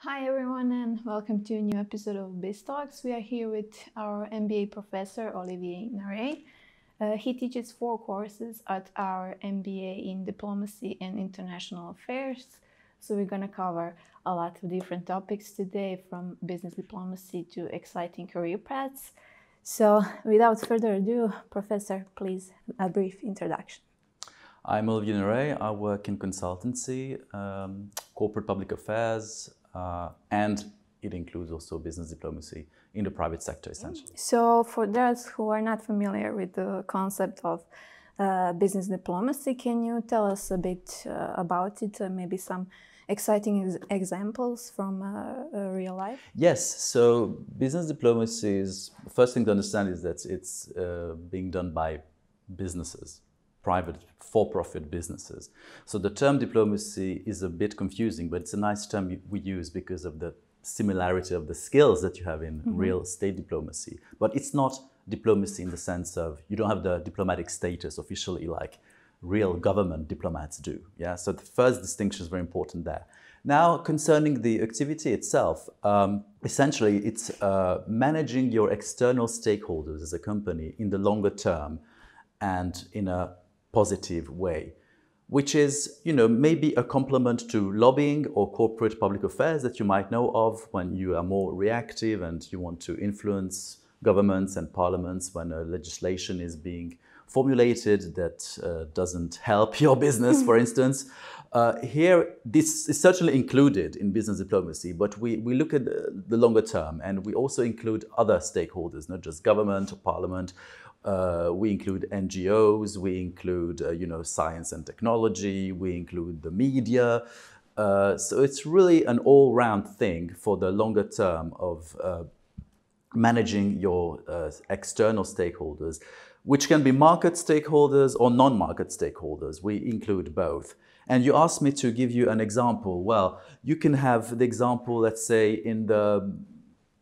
Hi everyone and welcome to a new episode of BizTalks. We are here with our MBA professor Olivier Naray. He teaches 4 courses at our MBA in Diplomacy and International Affairs. So we're going to cover a lot of different topics today, from business diplomacy to exciting career paths. So without further ado, Professor, please a brief introduction. I'm Olivier Naray. I work in consultancy, corporate public affairs, and it includes also business diplomacy in the private sector, essentially. So for those who are not familiar with the concept of business diplomacy, can you tell us a bit about it, maybe some exciting examples from real life? Yes, so business diplomacy is, the first thing to understand is that it's being done by businesses, private for-profit businesses. So the term diplomacy is a bit confusing, but it's a nice term we use because of the similarity of the skills that you have in real state diplomacy. But it's not diplomacy in the sense of you don't have the diplomatic status officially like real government diplomats do. Yeah, so the first distinction is very important there. Now, concerning the activity itself, essentially it's managing your external stakeholders as a company in the longer term and in a positive way, which is, maybe a complement to lobbying or corporate public affairs that you might know of when you are more reactive and you want to influence governments and parliaments when a legislation is being formulated that doesn't help your business, for instance. Here, this is certainly included in business diplomacy, but we look at the longer term, and we also include other stakeholders, not just government or parliament. We include NGOs, we include, science and technology, we include the media. So it's really an all-round thing for the longer term of managing your external stakeholders, which can be market stakeholders or non-market stakeholders. We include both. And you asked me to give you an example. Well, you can have the example, let's say, in the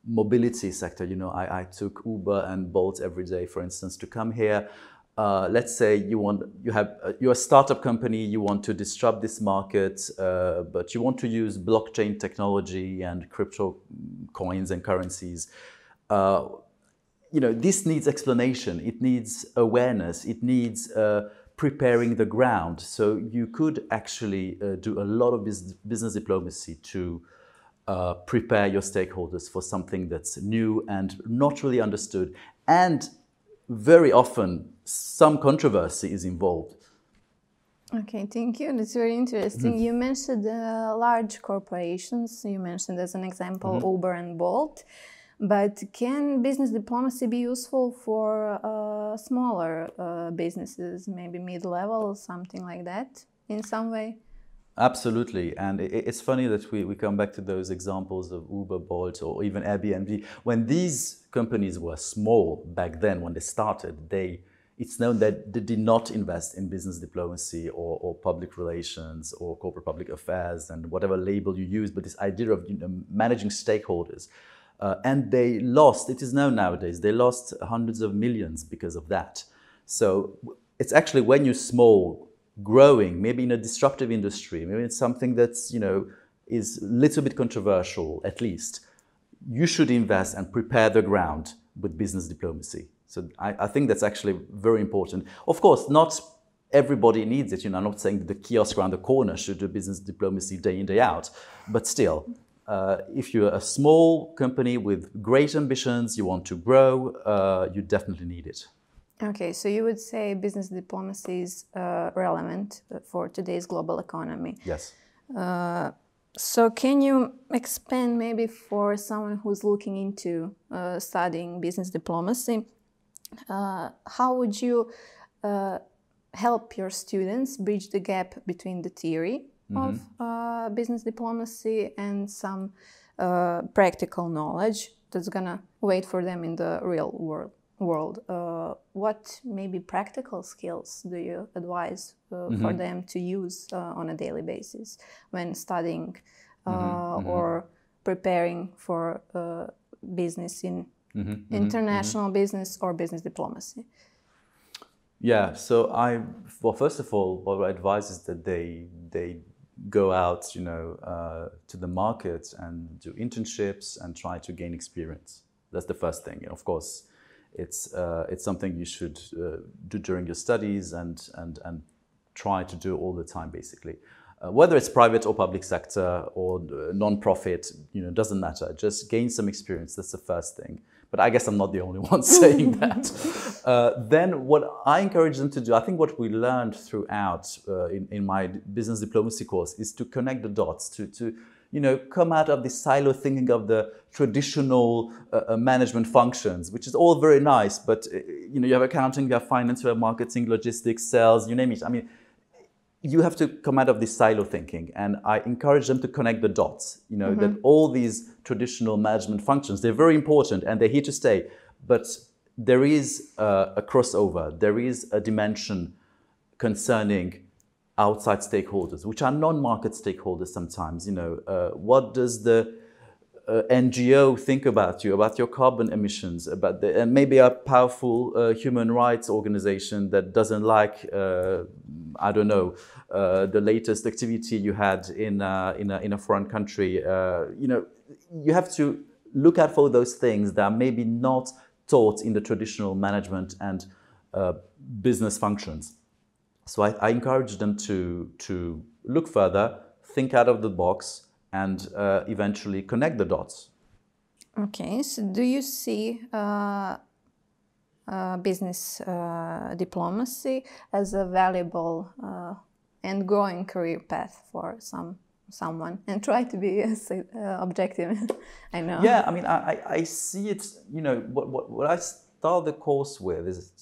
mobility sector. I took Uber and Bolt every day, for instance, to come here. Let's say you're a startup company, you want to disrupt this market, but you want to use blockchain technology and crypto coins and currencies. This needs explanation, it needs awareness, it needs preparing the ground. So you could actually do a lot of business diplomacy to prepare your stakeholders for something that's new and not really understood. And very often, some controversy is involved. Okay, thank you. That's very interesting. You mentioned large corporations. You mentioned as an example Uber and Bolt. But can business diplomacy be useful for smaller businesses, maybe mid-level, something like that, in some way? Absolutely. And it's funny that we come back to those examples of Uber, Bolt, or even Airbnb. When these companies were small back then, when they started, it's known that they did not invest in business diplomacy or public relations or corporate public affairs and whatever label you use, but this idea of managing stakeholders. And they lost, it is known nowadays, they lost hundreds of millions because of that. So it's actually when you're small, growing, maybe in a disruptive industry, maybe it's something that's, is a little bit controversial, at least, you should invest and prepare the ground with business diplomacy. So I think that's actually very important. Of course, not everybody needs it. I'm not saying that the kiosk around the corner should do business diplomacy day in, day out, but still, if you're a small company with great ambitions, you want to grow, you definitely need it. Okay, so you would say business diplomacy is relevant for today's global economy. Yes. So can you expand maybe for someone who's looking into studying business diplomacy, how would you help your students bridge the gap between the theory of business diplomacy and some practical knowledge that's gonna wait for them in the real world? What maybe practical skills do you advise for them to use on a daily basis when studying or preparing for business in international business or business diplomacy? Yeah, so well, first of all, what I advise is that they go out, to the market and do internships and try to gain experience. That's the first thing. Of course, it's something you should do during your studies and try to do all the time, basically. Whether it's private or public sector or non-profit, doesn't matter. Just gain some experience. That's the first thing. But I guess I'm not the only one saying that. Then what I encourage them to do, I think what we learned throughout in my business diplomacy course is to connect the dots, to come out of this silo thinking of the traditional management functions, which is all very nice. But, you have accounting, you have finance, you have marketing, logistics, sales, you name it. I mean, you have to come out of this silo thinking, and I encourage them to connect the dots, that all these traditional management functions, they're very important and they're here to stay, but there is a crossover, there is a dimension concerning outside stakeholders, which are non-market stakeholders sometimes. What does the NGO think about you, about your carbon emissions, and maybe a powerful human rights organization that doesn't like, I don't know, the latest activity you had in a foreign country. You have to look out for those things that are maybe not taught in the traditional management and business functions. So I encourage them to look further, think out of the box, and eventually connect the dots. Okay, so do you see business diplomacy as a valuable and growing career path for someone? And try to be objective. I know. Yeah, I mean, I see it. What I start the course with is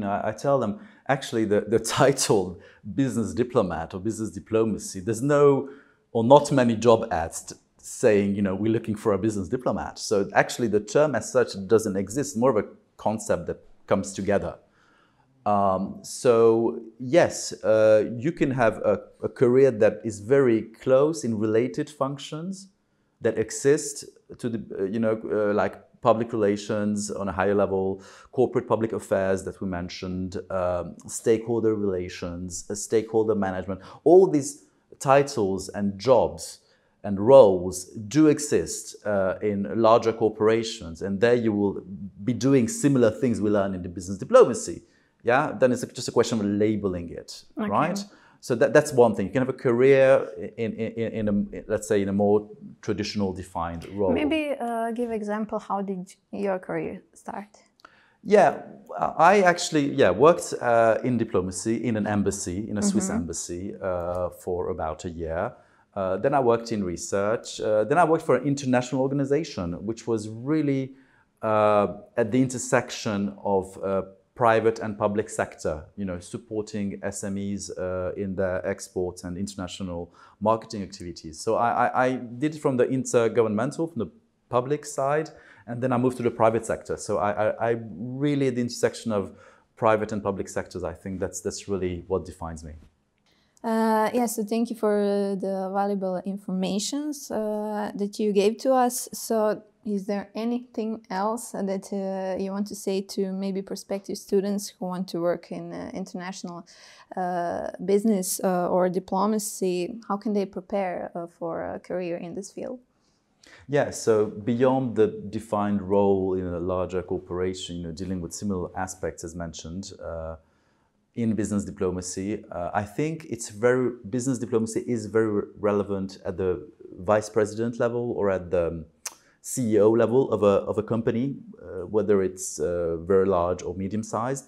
I tell them actually the title business diplomat or business diplomacy. There's no or not many job ads saying, we're looking for a business diplomat. So actually the term as such doesn't exist, more of a concept that comes together. So yes, you can have a career that is very close in related functions that exist to the, like public relations on a higher level, corporate public affairs that we mentioned, stakeholder relations, stakeholder management, all these titles and jobs and roles do exist in larger corporations, and there you will be doing similar things we learn in the business diplomacy. Yeah, then it's just a question of labeling it, okay. Right? So that's one thing. You can have a career in a, let's say, in a more traditional defined role. Maybe give example. How did your career start? Yeah, I actually worked in diplomacy in an embassy, in a Swiss embassy for about a year. Then I worked in research. Then I worked for an international organization, which was really at the intersection of private and public sector, supporting SMEs in their exports and international marketing activities. So I did it from the intergovernmental, from the public side, and then I moved to the private sector. So I really at the intersection of private and public sectors. I think that's really what defines me. Yes, so thank you for the valuable information that you gave to us. So is there anything else that you want to say to maybe prospective students who want to work in international business or diplomacy? How can they prepare for a career in this field? Yeah, so beyond the defined role in a larger corporation, dealing with similar aspects as mentioned, in business diplomacy, I think business diplomacy is very relevant at the vice president level or at the CEO level of a company, whether it's very large or medium-sized,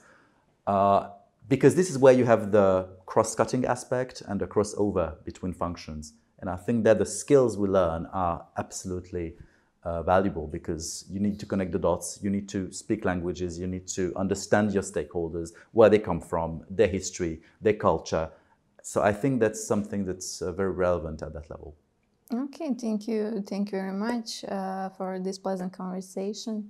because this is where you have the cross-cutting aspect and the crossover between functions. And I think that the skills we learn are absolutely valuable, because you need to connect the dots, you need to speak languages, you need to understand your stakeholders, where they come from, their history, their culture. So I think that's something that's very relevant at that level. Okay, thank you very much for this pleasant conversation.